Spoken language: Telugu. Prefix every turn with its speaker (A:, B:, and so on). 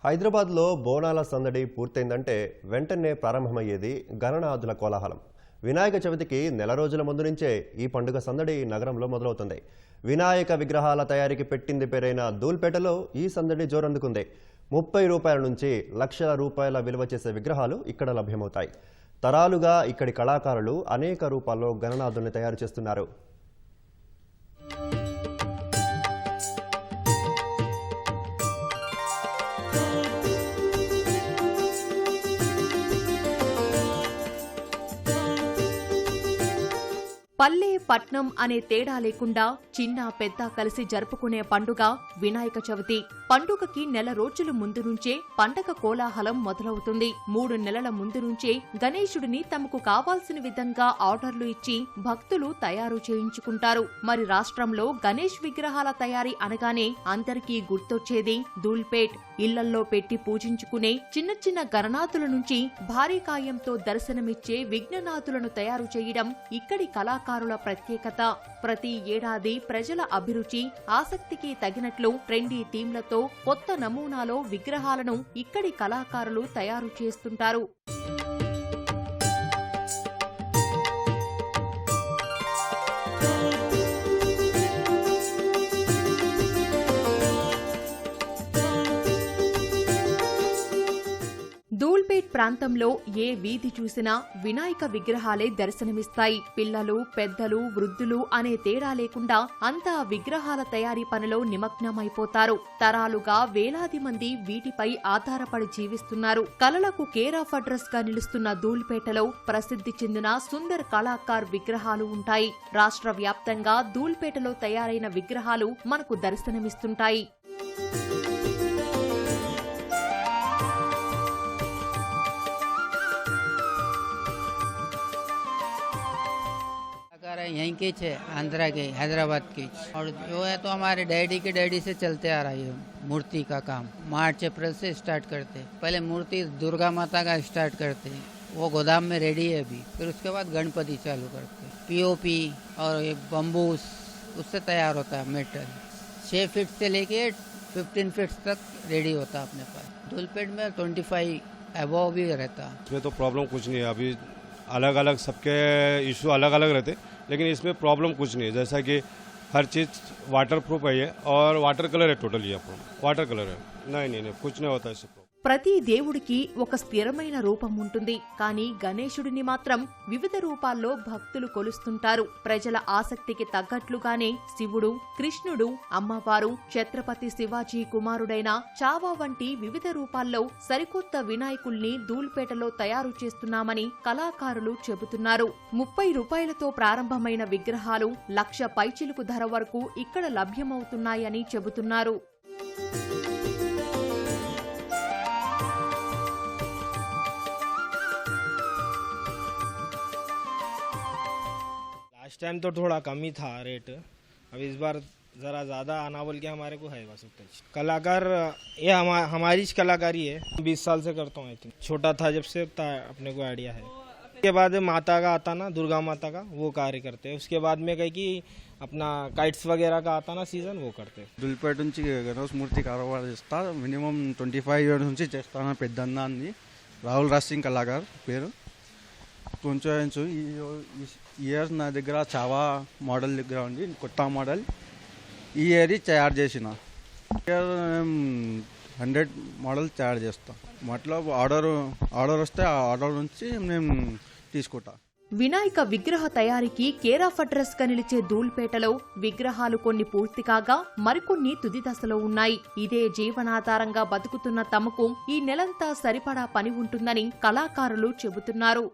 A: హైదరాబాద్లో బోనాల సందడి పూర్తయిందంటే వెంటనే ప్రారంభమయ్యేది గణనాథుల కోలాహలం. వినాయక చవితికి నెల రోజుల ముందు నుంచే ఈ పండుగ సందడి నగరంలో మొదలవుతుంది. వినాయక విగ్రహాల తయారీకి పెట్టింది పేరైన ధూల్పేటలో ఈ సందడి జోరందుకుంది. 30 రూపాయల నుంచి లక్షల రూపాయల విలువ చేసే విగ్రహాలు ఇక్కడ లభ్యమవుతాయి. తరాలుగా ఇక్కడి కళాకారులు అనేక రూపాల్లో గణనాథుల్ని తయారు చేస్తున్నారు.
B: పల్లె పట్నం అనే తేడా లేకుండా చిన్న పెద్ద కలిసి జరుపుకునే పండుగ వినాయక చవితి. పండుగకి నెల రోజుల ముందు నుంచే పండగ కోలాహలం మొదలవుతుంది. 3 నెలల ముందు నుంచే గణేశుడిని తమకు కావాల్సిన విధంగా ఆర్డర్లు ఇచ్చి భక్తులు తయారు చేయించుకుంటారు. మరి రాష్ట్రంలో గణేష్ విగ్రహాల తయారీ అనగానే అందరికీ గుర్తొచ్చేది ధూల్పేట్. ఇళ్లల్లో పెట్టి పూజించుకునే చిన్న చిన్న గణనాథుల నుంచి భారీ కాయంతో దర్శనమిచ్చే విఘ్ననాథులను తయారు చేయడం ఇక్కడి కళాకారుల ప్రత్యేకత. ప్రతి ఏడాది ప్రజల అభిరుచి ఆసక్తికి తగినట్లు ట్రెండీ థీమ్లతో కొత్త నమూనాలో విగ్రహాలను ఇక్కడి కళాకారులు తయారు చేస్తుంటారు. ధూల్పేట్ ప్రాంతంలో ఏ వీధి చూసినా వినాయక విగ్రహాలే దర్శనమిస్తాయి. పిల్లలు, పెద్దలు, వృద్ధులు అనే తేడా లేకుండా అంతా విగ్రహాల తయారీ పనిలో నిమగ్నమైపోతారు. తరాలుగా వేలాది మంది వీటిపై ఆధారపడి జీవిస్తున్నారు. కళలకు కేర్ ఆఫ్ అడ్రస్ గా నిలుస్తున్న ధూల్పేటలో ప్రసిద్ధి చెందిన సుందర్ కళాకార్ విగ్రహాలు ఉంటాయి. రాష్ట్ర వ్యాప్తంగా ధూల్పేటలో తయారైన విగ్రహాలు మనకు దర్శనమిస్తుంటాయి.
C: यहीं के थे, आंध्रा के, हैदराबाद के, और जो है तो हमारे डैडी से चलते आ रहा है मूर्ति का काम। मार्च अप्रैल से स्टार्ट करते, पहले मूर्ति दुर्गा माता का स्टार्ट करते, वो गोदाम में रेडी है अभी, फिर उसके बाद गणपति चालू करते, पीओपी और ये बम्बूस उससे तैयार होता है मेटल। 6 फीट से लेके 15 फीट तक रेडी होता है अपने पास। धूलपेट में 25 अबव भी रहता।
D: इसमें तो प्रॉब्लम कुछ नहीं है, अभी अलग अलग सबके इशू अलग अलग रहते, लेकिन इसमें प्रॉब्लम कुछ नहीं है। जैसा कि हर चीज़ वाटर प्रूफ है ये, और वाटर कलर है टोटली, वाटर कलर है। नहीं कुछ नहीं होता इससे।
B: ప్రతి దేవుడికి ఒక స్థిరమైన రూపం ఉంటుంది. కానీ గణేశుడిని మాత్రం వివిధ రూపాల్లో భక్తులు కొలుస్తుంటారు. ప్రజల ఆసక్తికి తగ్గట్లుగానే శివుడు, కృష్ణుడు, అమ్మవారు, ఛత్రపతి శివాజీ కుమారుడైన చావా వంటి వివిధ రూపాల్లో సరికొత్త వినాయకుల్ని ధూల్పేటలో తయారు చేస్తున్నామని కళాకారులు చెబుతున్నారు. 30 రూపాయలతో ప్రారంభమైన విగ్రహాలు లక్ష పైచిలుకు ధర వరకు ఇక్కడ లభ్యమవుతున్నాయని చెబుతున్నారు.
E: लास्ट टाइम तो थोड़ा कम ही था रेट, अब इस बार ज़रा ज़्यादा आना बोल के हमारे को है बस उतना। कलाकार ये हमारी कलाकारी है, 20 साल से करता हूँ। आई थिंक छोटा था जब से अपने को आइडिया है। उसके बाद माता का आता ना, दुर्गा माता का, वो कार्य करते हैं। उसके बाद में कहीं कि अपना काइट्स वगैरह का आता ना सीजन, वो करते हैं।
F: ధూల్పేట నుంచి గణేష్ మూర్తి కారోబార్ చేస్తా. మినిమం 25 ఇయర్స్ నుంచి చేస్తాను. పెద్దన్న అని రాహుల్ రాజ్ సింగ్ కళాకార్ పేరు. కొంచెం ఇయర్స్ నా దగ్గర చావా మోడల్ దగ్గర ఉంది, కొత్త మోడల్ ఈ ఇయర్ తయారు చేసిన. 100 మోడల్ తయారు చేస్తాం. మతలబ్ ఆర్డర్ వస్తే ఆ ఆర్డర్ నుంచి మేము తీసుకుంటాం.
B: వినాయక విగ్రహ తయారీకి కేర్ ఆఫ్ అడ్రస్ గా నిలిచే ధూల్పేటలో విగ్రహాలు కొన్ని పూర్తి కాగా మరికొన్ని తుది దశలో ఉన్నాయి. ఇదే జీవనాధారంగా బతుకుతున్న తమకు ఈ నెలంతా సరిపడా పని ఉంటుందని కళాకారులు చెబుతున్నారు.